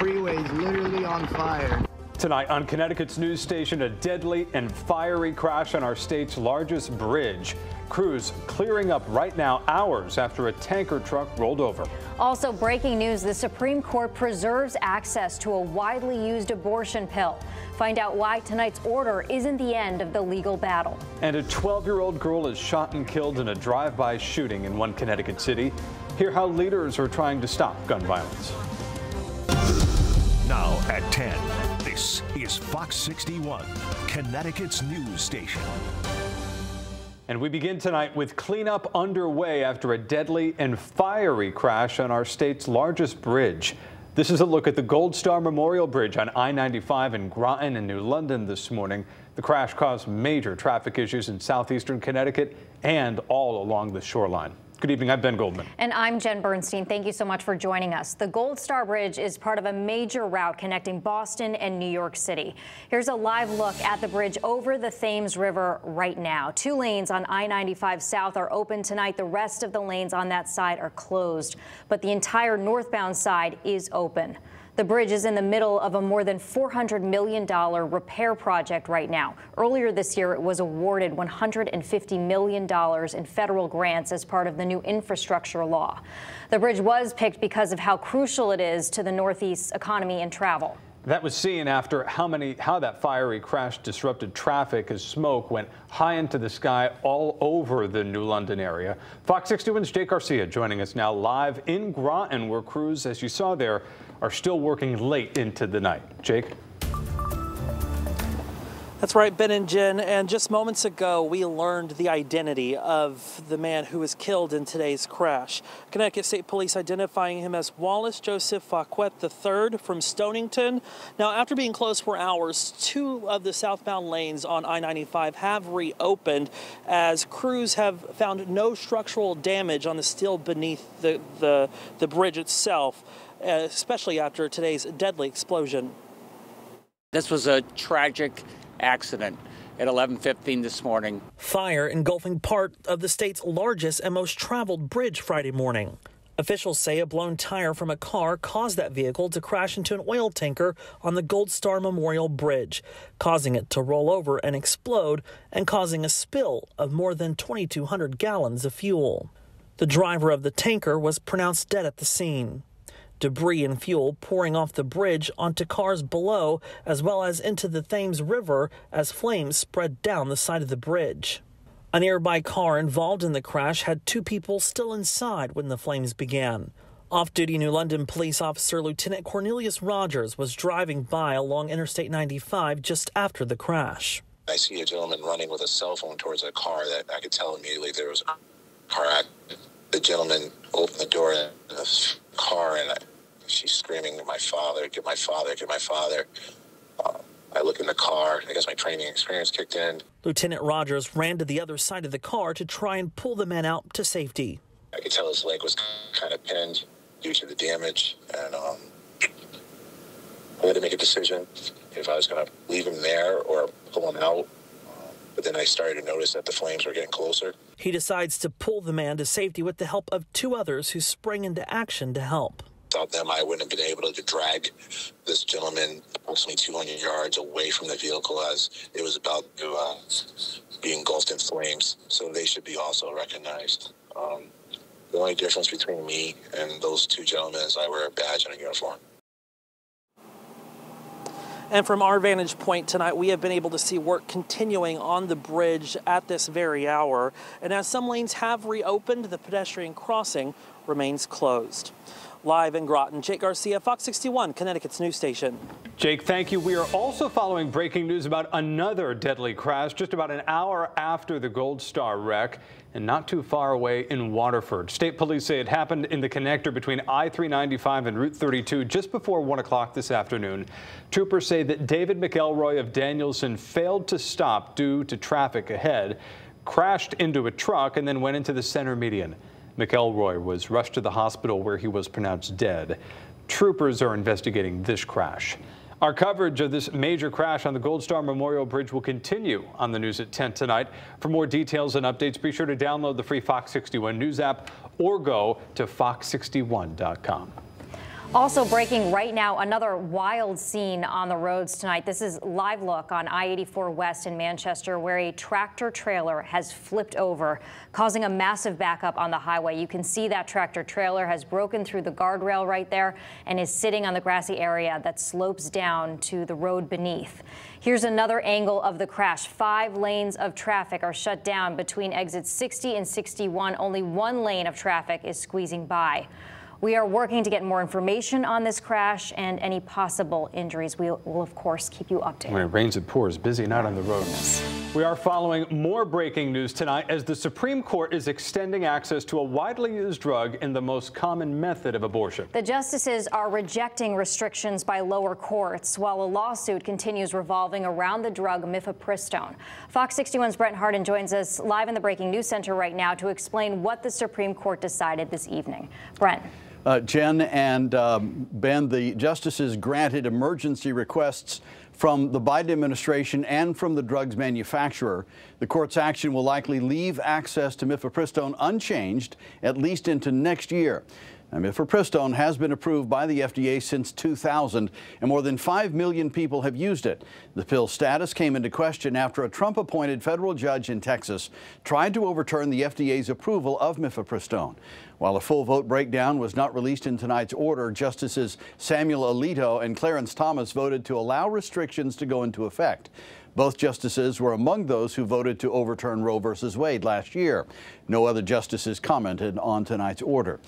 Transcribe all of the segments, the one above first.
freeway is literally on fire. Tonight on Connecticut's news station, a deadly and fiery crash on our state's largest bridge. Crews clearing up right now, hours after a tanker truck rolled over. Also breaking news, the Supreme Court preserves access to a widely used abortion pill. Find out why tonight's order isn't the end of the legal battle. And a 12-year-old girl is shot and killed in a drive-by shooting in one Connecticut city. Hear how leaders are trying to stop gun violence. Now at 10, this is Fox 61, Connecticut's news station. And we begin tonight with cleanup underway after a deadly and fiery crash on our state's largest bridge. This is a look at the Gold Star Memorial Bridge on I-95 in Groton and New London this morning. The crash caused major traffic issues in southeastern Connecticut and all along the shoreline. Good evening, I'm Ben Goldman. And I'm Jen Bernstein. Thank you so much for joining us. The Gold Star Bridge is part of a major route connecting Boston and New York City. Here's a live look at the bridge over the Thames River right now. 2 lanes on I-95 South are open tonight. The rest of the lanes on that side are closed, but the entire northbound side is open. The bridge is in the middle of a more than $400 million repair project right now. Earlier this year, it was awarded $150 million in federal grants as part of the new infrastructure law. The bridge was picked because of how crucial it is to the Northeast's economy and travel. That was seen after how that fiery crash disrupted traffic as smoke went high into the sky all over the New London area. Fox 61's Jake Garcia joining us now live in Groton, where crews, as you saw there, are still working late into the night. Jake? That's right, Ben and Jen. And just moments ago, we learned the identity of the man who was killed in today's crash. Connecticut State Police identifying him as Wallace Joseph Fauquet III from Stonington. Now, after being closed for hours, 2 of the southbound lanes on I-95 have reopened as crews have found no structural damage on the steel beneath the bridge itself, especially after today's deadly explosion. This was a tragic accident at 11:15 this morning. Fire engulfing part of the state's largest and most traveled bridge Friday morning. Officials say a blown tire from a car caused that vehicle to crash into an oil tanker on the Gold Star Memorial Bridge, causing it to roll over and explode and causing a spill of more than 2,200 gallons of fuel. The driver of the tanker was pronounced dead at the scene. Debris and fuel pouring off the bridge onto cars below, as well as into the Thames River as flames spread down the side of the bridge. A nearby car involved in the crash had 2 people still inside when the flames began. Off-duty New London police officer Lieutenant Cornelius Rogers was driving by along Interstate 95 just after the crash. I see a gentleman running with a cell phone towards a car that I could tell immediately there was a car accident. The gentleman opened the door in the car and she's screaming, "My father, get my father, get my father." I look in the car. I guess my training experience kicked in. Lieutenant Rogers ran to the other side of the car to try and pull the man out to safety. I could tell his leg was kind of pinned due to the damage, and I had to make a decision if I was going to leave him there or pull him out. But then I started to notice that the flames were getting closer. He decides to pull the man to safety with the help of 2 others who sprang into action to help. Without them, I wouldn't have been able to drag this gentleman approximately 200 yards away from the vehicle as it was about to be engulfed in flames. So they should be also recognized. The only difference between me and those 2 gentlemen is I wear a badge and a uniform. And from our vantage point tonight, we have been able to see work continuing on the bridge at this very hour. And as some lanes have reopened, the pedestrian crossing remains closed. Live in Groton, Jake Garcia, Fox 61, Connecticut's news station. Jake, thank you. We are also following breaking news about another deadly crash just about an hour after the Gold Star wreck and not too far away in Waterford. State police say it happened in the connector between I-395 and Route 32 just before 1 o'clock this afternoon. Troopers say that David McElroy of Danielson failed to stop due to traffic ahead, crashed into a truck, and then went into the center median. McElroy was rushed to the hospital where he was pronounced dead. Troopers are investigating this crash. Our coverage of this major crash on the Gold Star Memorial Bridge will continue on the news at 10 tonight. For more details and updates, be sure to download the free Fox 61 News app or go to fox61.com. Also breaking right now, another wild scene on the roads tonight. This is live look on I-84 West in Manchester, where a tractor trailer has flipped over, causing a massive backup on the highway. You can see that tractor trailer has broken through the guardrail right there and is sitting on the grassy area that slopes down to the road beneath. Here's another angle of the crash. 5 lanes of traffic are shut down between exits 60 and 61. Only 1 lane of traffic is squeezing by. We are working to get more information on this crash and any possible injuries. We will, of course, keep you updated. When it rains, it pours. Busy night on the roads. We are following more breaking news tonight as the Supreme Court is extending access to a widely used drug in the most common method of abortion. The justices are rejecting restrictions by lower courts while a lawsuit continues revolving around the drug mifepristone. Fox 61's Brent Harden joins us live in the Breaking News Center right now to explain what the Supreme Court decided this evening. Brent. Jen and Ben, the justices granted emergency requests from the Biden administration and from the drugs manufacturer. The court's action will likely leave access to mifepristone unchanged, at least into next year. Now, mifepristone has been approved by the FDA since 2000, and more than 5 million people have used it. The pill's status came into question after a Trump-appointed federal judge in Texas tried to overturn the FDA's approval of mifepristone. While a full vote breakdown was not released in tonight's order, Justices Samuel Alito and Clarence Thomas voted to allow restrictions to go into effect. Both justices were among those who voted to overturn Roe v. Wade last year. No other justices commented on tonight's order.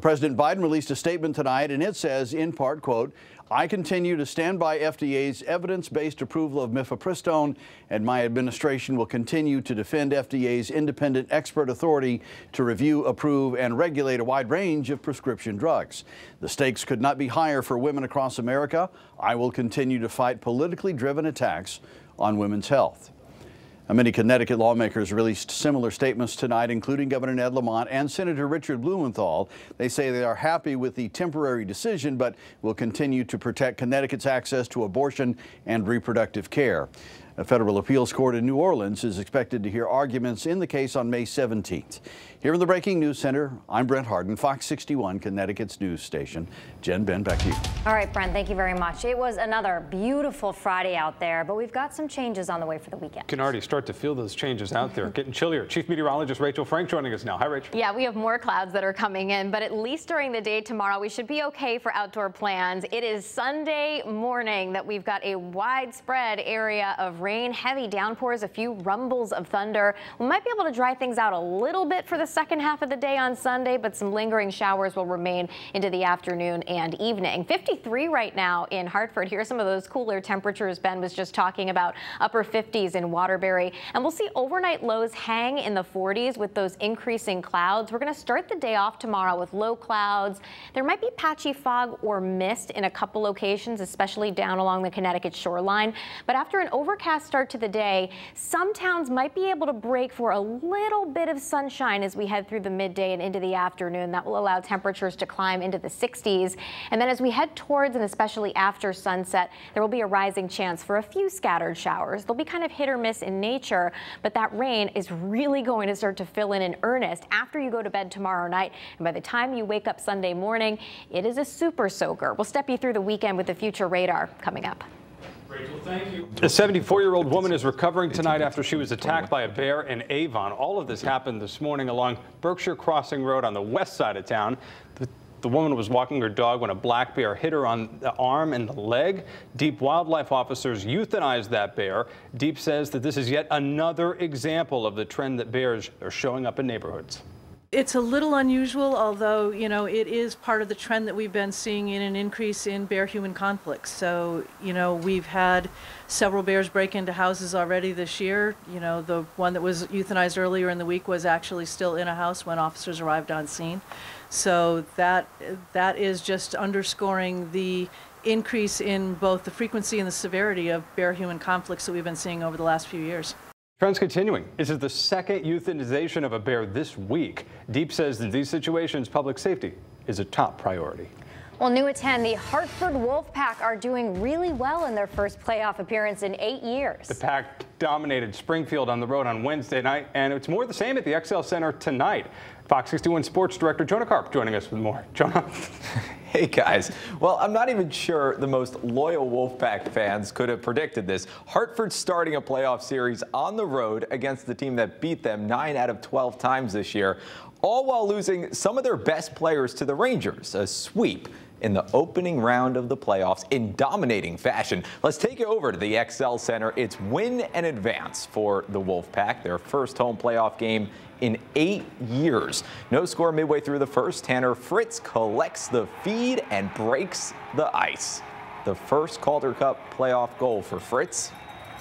President Biden released a statement tonight, and it says, in part, quote, "I continue to stand by FDA's evidence-based approval of mifepristone, and my administration will continue to defend FDA's independent expert authority to review, approve, and regulate a wide range of prescription drugs. The stakes could not be higher for women across America. I will continue to fight politically driven attacks on women's health." Many Connecticut lawmakers released similar statements tonight, including Governor Ned Lamont and Senator Richard Blumenthal. They say they are happy with the temporary decision, but will continue to protect Connecticut's access to abortion and reproductive care. A federal appeals court in New Orleans is expected to hear arguments in the case on May 17th. Here in the Breaking News Center, I'm Brent Harden, Fox 61, Connecticut's news station. Jen, Ben, back to you. All right, Brent, thank you very much. It was another beautiful Friday out there, but we've got some changes on the way for the weekend. Can already start to feel those changes out there. Getting chillier. Chief Meteorologist Rachel Frank joining us now. Hi, Rachel. Yeah, we have more clouds that are coming in, but at least during the day tomorrow, we should be okay for outdoor plans. It is Sunday morning that we've got a widespread area of rain, heavy downpours, a few rumbles of thunder. We might be able to dry things out a little bit for the second half of the day on Sunday, but some lingering showers will remain into the afternoon and evening. 53 right now in Hartford. Here's some of those cooler temperatures Ben was just talking about. Upper 50s in Waterbury. And we'll see overnight lows hang in the 40s with those increasing clouds. We're going to start the day off tomorrow with low clouds. There might be patchy fog or mist in a couple locations, especially down along the Connecticut shoreline. But after an overcast start to the day, some towns might be able to break for a little bit of sunshine as we head through the midday and into the afternoon. That will allow temperatures to climb into the 60s. And then as we head towards and especially after sunset, there will be a rising chance for a few scattered showers. They'll be kind of hit or miss in nature, but that rain is really going to start to fill in earnest after you go to bed tomorrow night. And by the time you wake up Sunday morning, it is a super soaker. We'll step you through the weekend with the future radar coming up. Rachel, thank you. A 74-year-old woman is recovering tonight after she was attacked by a bear in Avon. All of this happened this morning along Berkshire Crossing Road on the west side of town. The woman was walking her dog when a black bear hit her on the arm and the leg. Deep wildlife officers euthanized that bear. Deep says that this is yet another example of the trend that bears are showing up in neighborhoods. It's a little unusual, although, you know, it is part of the trend that we've been seeing in an increase in bear-human conflicts. So, you know, we've had several bears break into houses already this year. You know, the one that was euthanized earlier in the week was actually still in a house when officers arrived on scene. So that is just underscoring the increase in both the frequency and the severity of bear-human conflicts that we've been seeing over the last few years. Trends continuing. This is the second euthanization of a bear this week. Deep says in these situations, public safety is a top priority. Well, new at 10, the Hartford Wolfpack are doing really well in their first playoff appearance in 8 years. The Pack dominated Springfield on the road on Wednesday night, and it's more the same at the XL Center tonight. Fox 61 Sports Director Jonah Karp joining us with more. Jonah. Hey guys, well, I'm not even sure the most loyal Wolfpack fans could have predicted this. Hartford starting a playoff series on the road against the team that beat them 9 out of 12 times this year, all while losing some of their best players to the Rangers, a sweep in the opening round of the playoffs in dominating fashion. Let's take it over to the XL Center. It's win and advance for the Wolfpack, their first home playoff game in 8 years. No score midway through the first. Tanner Fritz collects the feed and breaks the ice. The first Calder Cup playoff goal for Fritz.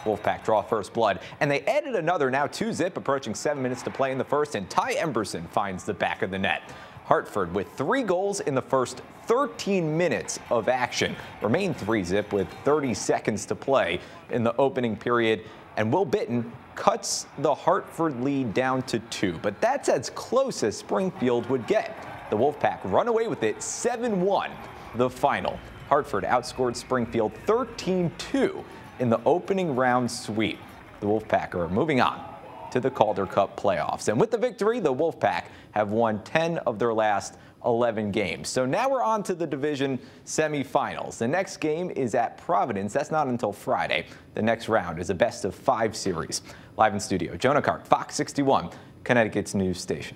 Wolfpack draw first blood, and they added another, now 2-zip, approaching 7 minutes to play in the first, and Ty Emberson finds the back of the net. Hartford with 3 goals in the first 13 minutes of action. Remain 3-zip with 30 seconds to play in the opening period, and Will Bitton cuts the Hartford lead down to 2, but that's as close as Springfield would get. The Wolfpack run away with it 7-1, the final. Hartford outscored Springfield 13-2 in the opening round sweep. The Wolfpack are moving on to the Calder Cup playoffs. And with the victory, the Wolfpack have won 10 of their last 11 games. So now we're on to the division semifinals. The next game is at Providence. That's not until Friday. The next round is a best-of-5 series. Live in studio, Jonah Karp, Fox 61, Connecticut's news station.